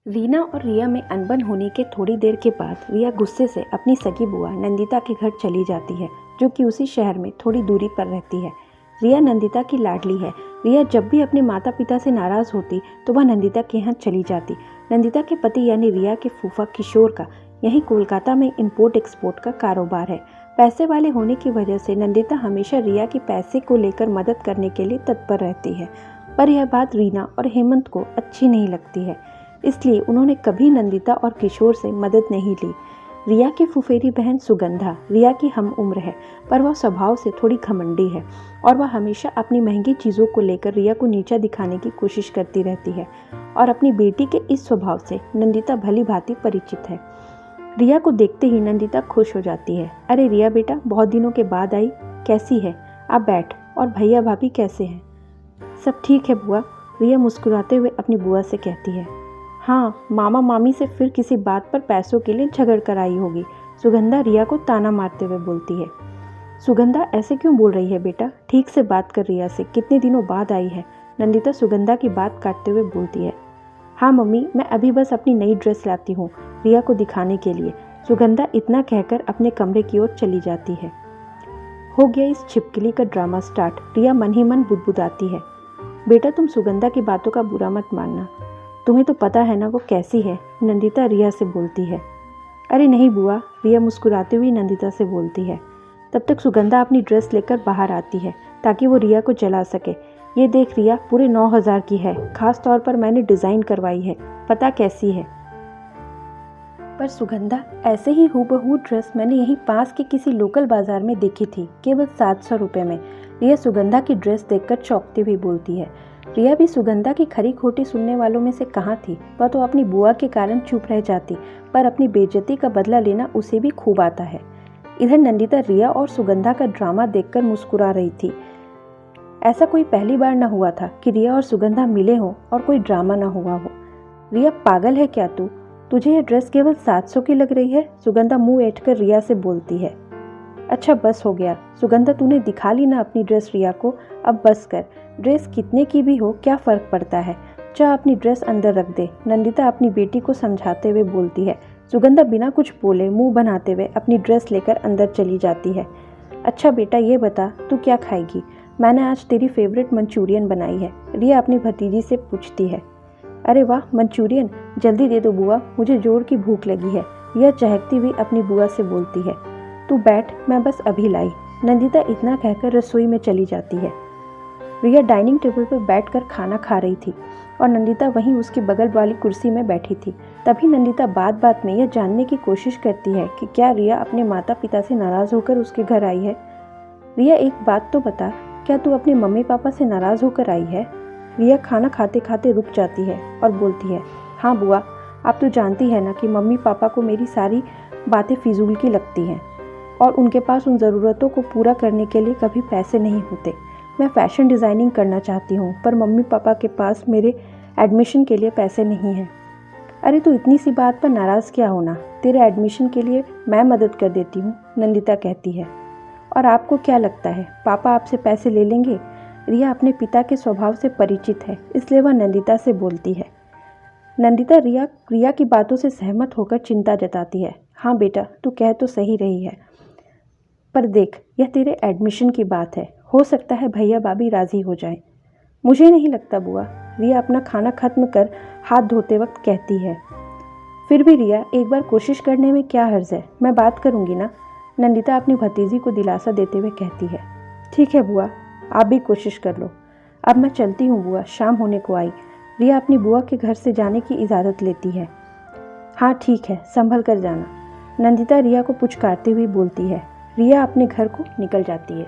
रीना और रिया में अनबन होने के थोड़ी देर के बाद रिया गुस्से से अपनी सगी बुआ नंदिता के घर चली जाती है, जो कि उसी शहर में थोड़ी दूरी पर रहती है। रिया नंदिता की लाडली है। रिया जब भी अपने माता पिता से नाराज़ होती तो वह नंदिता के यहाँ चली जाती। नंदिता के पति यानी रिया के फूफा किशोर का यहीं कोलकाता में इंपोर्ट एक्सपोर्ट का कारोबार है। पैसे वाले होने की वजह से नंदिता हमेशा रिया की पैसे को लेकर मदद करने के लिए तत्पर रहती है, पर यह बात रीना और हेमंत को अच्छी नहीं लगती है, इसलिए उन्होंने कभी नंदिता और किशोर से मदद नहीं ली। रिया की फुफेरी बहन सुगंधा रिया की हम उम्र है, पर वह स्वभाव से थोड़ी घमंडी है और वह हमेशा अपनी महंगी चीज़ों को लेकर रिया को नीचा दिखाने की कोशिश करती रहती है और अपनी बेटी के इस स्वभाव से नंदिता भली भांति परिचित है। रिया को देखते ही नंदिता खुश हो जाती है। अरे रिया बेटा, बहुत दिनों के बाद आई, कैसी है? आप बैठ। और भैया भाभी कैसे हैं? सब ठीक है बुआ, रिया मुस्कुराते हुए अपनी बुआ से कहती है। हाँ, मामा मामी से फिर किसी बात पर पैसों के लिए झगड़ कर आई होगी, सुगंधा रिया को ताना मारते हुए बोलती है। सुगंधा ऐसे क्यों बोल रही है बेटा? ठीक से बात कर रिया से, कितने दिनों बाद आई है, नंदिता सुगंधा की बात काटते हुए बोलती है। हाँ मम्मी, मैं अभी बस अपनी नई ड्रेस लाती हूँ रिया को दिखाने के लिए, सुगंधा इतना कहकर अपने कमरे की ओर चली जाती है। हो गया इस छिपकली का ड्रामा स्टार्ट, रिया मन ही मन बुदबुदाती है। बेटा तुम सुगंधा की बातों का बुरा मत मानना, तुम्हें तो पता है ना वो कैसी है, नंदिता रिया से बोलती है। अरे नहीं बुआ, रिया मुस्कुराती हुई नंदिता से बोलती है। तब तक सुगंधा अपनी ड्रेस लेकर बाहर आती है ताकि वो रिया को जला सके। ये देख रिया, पूरे 9,000 की है, खास तौर पर मैंने डिज़ाइन करवाई है, पता कैसी है? पर सुगंधा, ऐसे ही हूबहू ड्रेस मैंने यहीं पास के किसी लोकल बाजार में देखी थी, केवल 700 रुपये में, रिया सुगंधा की ड्रेस देखकर चौंकती हुई बोलती है। रिया भी सुगंधा की खरी खोटी सुनने वालों में से कहाँ थी, वह तो अपनी बुआ के कारण चुप रह जाती, पर अपनी बेइज्जती का बदला लेना उसे भी खूब आता है। इधर नंदिता रिया और सुगंधा का ड्रामा देखकर मुस्कुरा रही थी। ऐसा कोई पहली बार न हुआ था कि रिया और सुगंधा मिले हों और कोई ड्रामा न हुआ हो। रिया पागल है क्या तू? तुझे यह ड्रेस केवल 700 की लग रही है, सुगंधा मुंह ऐंठ कर रिया से बोलती है। अच्छा बस हो गया सुगंधा, तूने दिखा ली ना अपनी ड्रेस रिया को, अब बस कर। ड्रेस कितने की भी हो क्या फ़र्क पड़ता है, जा अपनी ड्रेस अंदर रख दे, नंदिता अपनी बेटी को समझाते हुए बोलती है। सुगंधा बिना कुछ बोले मुंह बनाते हुए अपनी ड्रेस लेकर अंदर चली जाती है। अच्छा बेटा ये बता, तू क्या खाएगी? मैंने आज तेरी फेवरेट मंचूरियन बनाई है, रिया अपनी भतीजी से पूछती है। अरे वाह मंचूरियन, जल्दी दे दो बुआ, मुझे जोर की भूख लगी है, यह चहकती हुई अपनी बुआ से बोलती है। तू बैठ, मैं बस अभी लाई। नंदिता इतना कहकर रसोई में चली जाती है। रिया डाइनिंग टेबल पर बैठकर खाना खा रही थी और नंदिता वहीं उसके बगल वाली कुर्सी में बैठी थी। तभी नंदिता बात बात में यह जानने की कोशिश करती है कि क्या रिया अपने माता पिता से नाराज़ होकर उसके घर आई है। रिया एक बात तो बता, क्या तू अपने मम्मी पापा से नाराज़ होकर आई है? रिया खाना खाते खाते रुक जाती है और बोलती है। हाँ बुआ, आप तो जानती है ना कि मम्मी पापा को मेरी सारी बातें फिजूल की लगती हैं और उनके पास उन ज़रूरतों को पूरा करने के लिए कभी पैसे नहीं होते। मैं फ़ैशन डिज़ाइनिंग करना चाहती हूँ, पर मम्मी पापा के पास मेरे एडमिशन के लिए पैसे नहीं हैं। अरे तू इतनी सी बात पर नाराज़ क्या होना, तेरे एडमिशन के लिए मैं मदद कर देती हूँ, नंदिता कहती है। और आपको क्या लगता है पापा आपसे पैसे ले लेंगे? रिया अपने पिता के स्वभाव से परिचित है, इसलिए वह नंदिता से बोलती है। नंदिता रिया की बातों से सहमत होकर चिंता जताती है। हाँ बेटा, तू कह तो सही रही है, पर देख यह तेरे एडमिशन की बात है, हो सकता है भैया भाभी राज़ी हो जाएं। मुझे नहीं लगता बुआ, रिया अपना खाना खत्म कर हाथ धोते वक्त कहती है। फिर भी रिया, एक बार कोशिश करने में क्या हर्ज है, मैं बात करूँगी ना, नंदिता अपनी भतीजी को दिलासा देते हुए कहती है। ठीक है बुआ, आप भी कोशिश कर लो, अब मैं चलती हूँ बुआ, शाम होने को आई। रिया अपनी बुआ के घर से जाने की इजाज़त लेती है। हाँ ठीक है, संभल कर जाना, नंदिता रिया को पुचकारती हुई बोलती है। रिया अपने घर को निकल जाती है।